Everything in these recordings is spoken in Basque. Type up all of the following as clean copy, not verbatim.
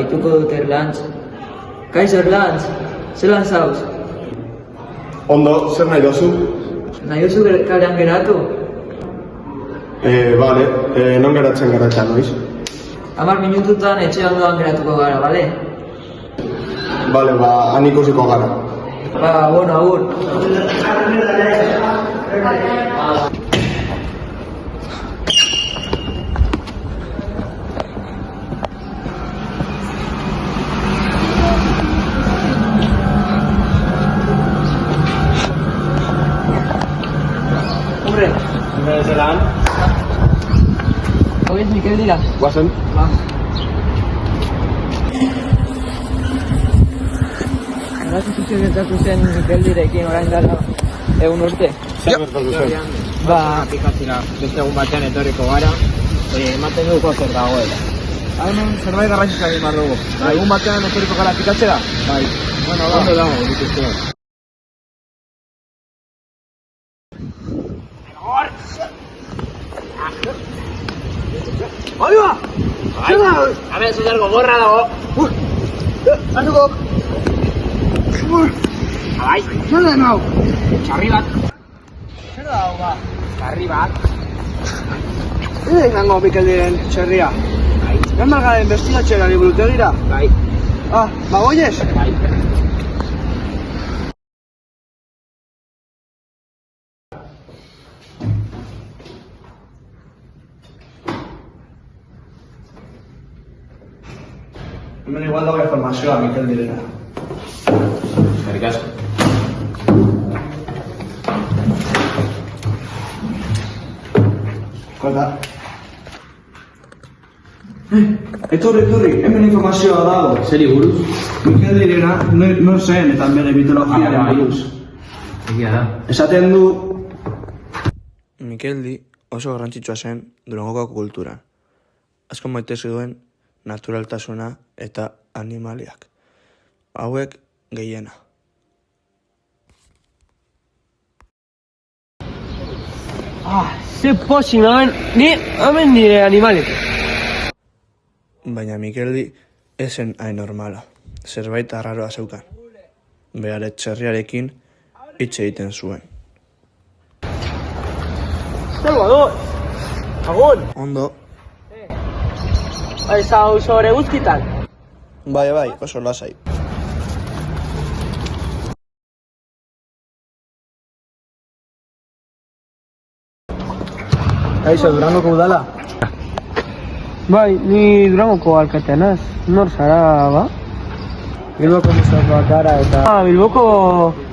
ituko dut Erlantz. Kaixo Erlantz, zelan zauz? Ondo, zer nahi dozu? Nahi duzu kalean geratu? Bale, non geratzen geratzen, noiz? 10 minututan etxe ondoan geratuko gara, bale? Bale, han ikusiko gara. Bueno, agur. Hombre. Zelan? Hau ez Mikel dira. Guazen? Ba. Errazu zutxe gertatu zen Mikel direkin orain dara egun urte. Zer gertatu zen? Ba, Pikatzera, beste egun batean etorriko gara, ematen dugu zer dagoela. hemen zerbait garrantzitza egin behar dugu. Egun batean etorriko gara pikatzera? Bai. Bueno, Ondo dago, nik uste. Oiba! Hemen zuzer gogorra dago. Hartuko! Bai, Zer den hau? txarri bat. Zer da hau ba? Txarri bat. Zer izango Mikel diren txerria? Bai. Gamar gara investigatxera liburutegira? Bai. Ba goiez? Bai. Hemen igual dago informazioa, Mikel direna. Eskerrik asko. Kota. Etorri, hemen informazioa dago. Zeri buruz? Mikel direna, non zen eta bere mitologiaren buruz. Egia da. Esaten du... Mikeldi oso garrantzitsua zen Durangoko kulturan. Asko maite zituen naturaltasuna eta animaliak. Hauek gehiena. Ze pozik namen, ni hemen nire animalek. Baina Mikeldi esen hain normala. Zerbait arraroa zeukan. Behare txerriarekin hitz egiten zuen. Salvador! Agun! Ondo, Ez hau sobre guzkitan. bai, oso lasai. Kaixo, Durangoko udala? Bai, ni Durangoko alkatea naz. Nor zara, ba? Bilboko museokoak gara eta... Bilboko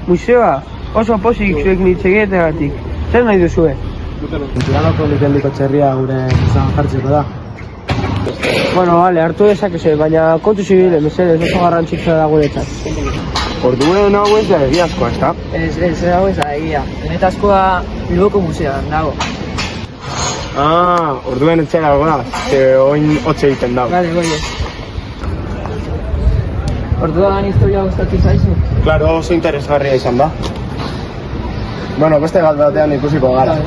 museoa. Oso pozik zuek nitzegeetegatik. Zer nahi duzue? Durangoko Mikeldiko txerria gure izan jartzeko da. Bueno, vale, hartu dezakezue, baina kontu zibile, mesedez, oso garrantzitsua da guretzat. Orduen hau ez da egiazkoa, ez da? Ez hau ez da egia. Benetazkoa Bilboko museoan dago. Orduen etxera gola, oin hotxe egiten dago. Vale, goie. Orduan historia gustatu zaizu? Claro, oso interesgarria izan da. Bueno, beste bat batean ikusiko gara.